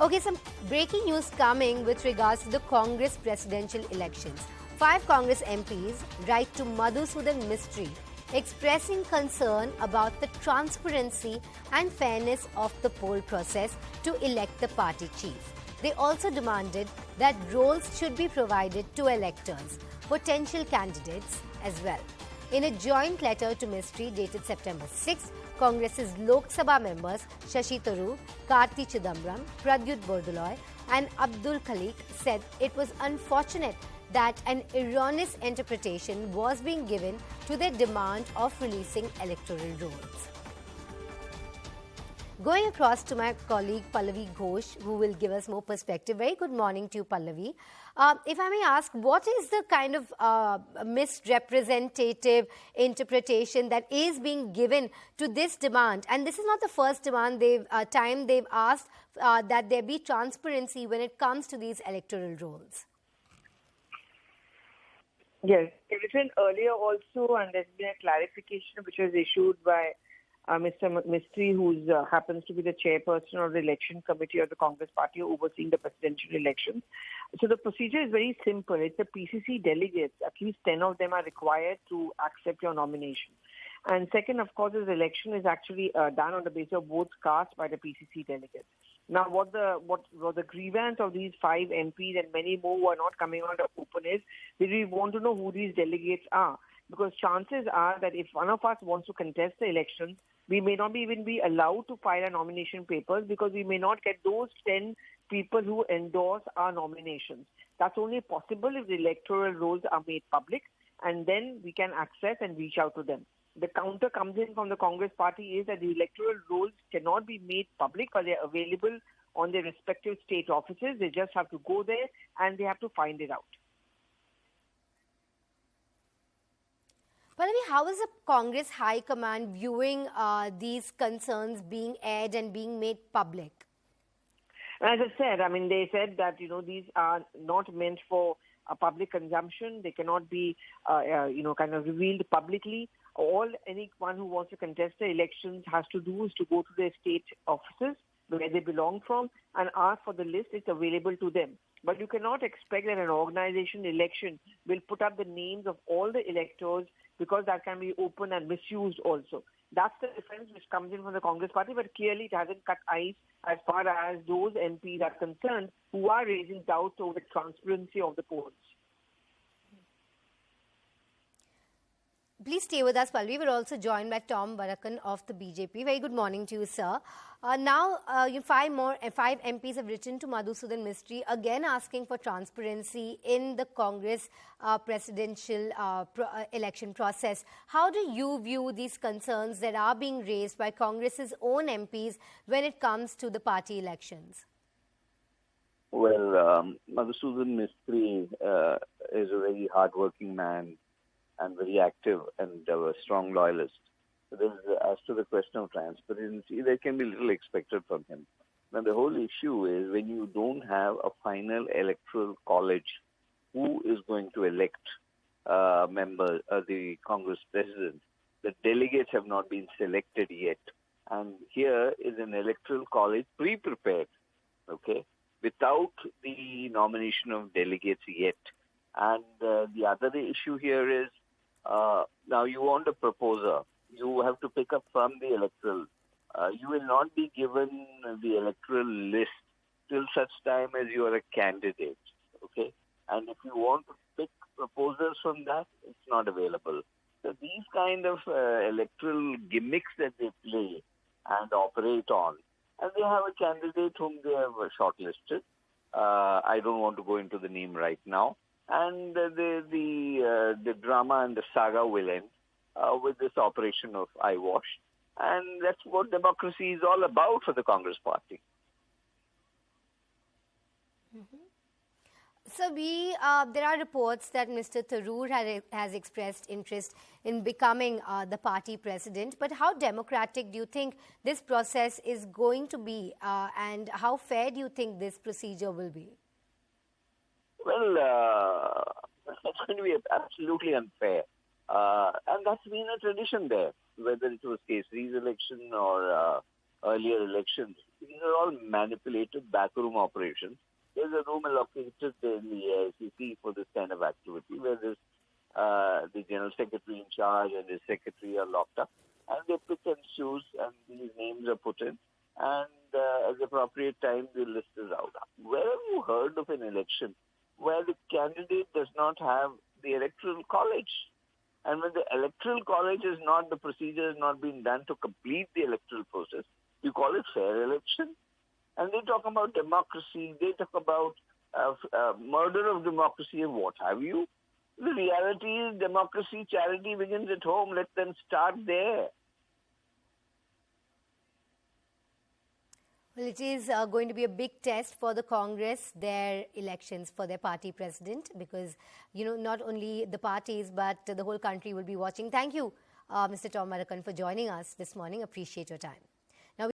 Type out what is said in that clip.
Okay, some breaking news coming with regards to the Congress presidential elections. 5 Congress MPs write to Madhusudan Mistry expressing concern about the transparency and fairness of the poll process to elect the party chief. They also demanded that roles should be provided to electors, potential candidates as well. In a joint letter to Mistry dated September 6, Congress's Lok Sabha members Shashi Tharoor, Karti Chidambaram, Pradyut Bordoloi and Abdul Khalik said it was unfortunate that an erroneous interpretation was being given to their demand of releasing electoral rolls. Going across to my colleague Pallavi Ghosh, who will give us more perspective. Very good morning to you, Pallavi. If I may ask, what is the kind of misrepresentative interpretation that is being given to this demand? And this is not the first demand they've asked that there be transparency when it comes to these electoral rolls. Yes, it was in earlier also, and there's been a clarification which was issued by Mr. Mistry, who happens to be the chairperson of the election committee of the Congress party overseeing the presidential elections. So the procedure is very simple. It's the PCC delegates, at least 10 of them are required to accept your nomination. And second, of course, this election is actually done on the basis of votes cast by the PCC delegates. Now, what the grievance of these 5 MPs and many more who are not coming out open is, we want to know who these delegates are. Because chances are that if one of us wants to contest the elections, we may not even be allowed to file our nomination papers because we may not get those 10 people who endorse our nominations. That's only possible if the electoral rolls are made public, and then we can access and reach out to them. The counter comes in from the Congress party is that the electoral rolls cannot be made public, but they are available on their respective state offices. They just have to go there and they have to find it out. Pallavi, how is the Congress High Command viewing these concerns being aired and being made public? As I said, they said that, these are not meant for public consumption. They cannot be, kind of revealed publicly. Anyone who wants to contest the elections has to do is to go to their state offices where they belong from and ask for the list. It's available to them. But you cannot expect that an organization election will put up the names of all the electors because that can be open and misused also. That's the defense which comes in from the Congress party, but clearly it hasn't cut ice as far as those MPs are concerned who are raising doubts over the transparency of the polls. Please stay with us, Pallavi. We're also joined by Tom Barakan of the BJP. Very good morning to you, sir. Now, 5 MPs have written to Madhusudan Mistry, again asking for transparency in the Congress presidential election process. How do you view these concerns that are being raised by Congress's own MPs when it comes to the party elections? Well, Madhusudan Mistry is a very hardworking man and very active and a strong loyalist. As to the question of transparency, there can be little expected from him. Now, the whole issue is when you don't have a final electoral college, who is going to elect the Congress president? The delegates have not been selected yet. And here is an electoral college pre-prepared, okay, without the nomination of delegates yet. And the other issue here is, now you want a proposer. You have to pick up from the electoral. You will not be given the electoral list till such time as you are a candidate. Okay? And if you want to pick proposers from that, it's not available. So these kind of electoral gimmicks that they play and operate on, and they have a candidate whom they have shortlisted. I don't want to go into the name right now. And the drama and the saga will end with this operation of eyewash. And that's what democracy is all about for the Congress party. Mm-hmm. So there are reports that Mr. Tharoor has expressed interest in becoming the party president. But how democratic do you think this process is going to be? And how fair do you think this procedure will be? Well, it's going to be absolutely unfair. And that's been a tradition there, whether it was Kesari's election or earlier elections. These are all manipulated backroom operations. There's a room allocated in the AICC for this kind of activity, where the General Secretary in charge and his secretary are locked up, and they pick and choose, and these names are put in, and at the appropriate time, the list is out. Where have you heard of an election where the candidate does not have the electoral college? And when the electoral college is not, the procedure has not been done to complete the electoral process, you call it fair election? And they talk about democracy, they talk about murder of democracy and what have you. The reality is democracy, charity begins at home. Let them start there. Well, it is going to be a big test for the Congress, their elections for their party president, because, not only the parties, but the whole country will be watching. Thank you, Mr. Tom Madhusudan, for joining us this morning. Appreciate your time.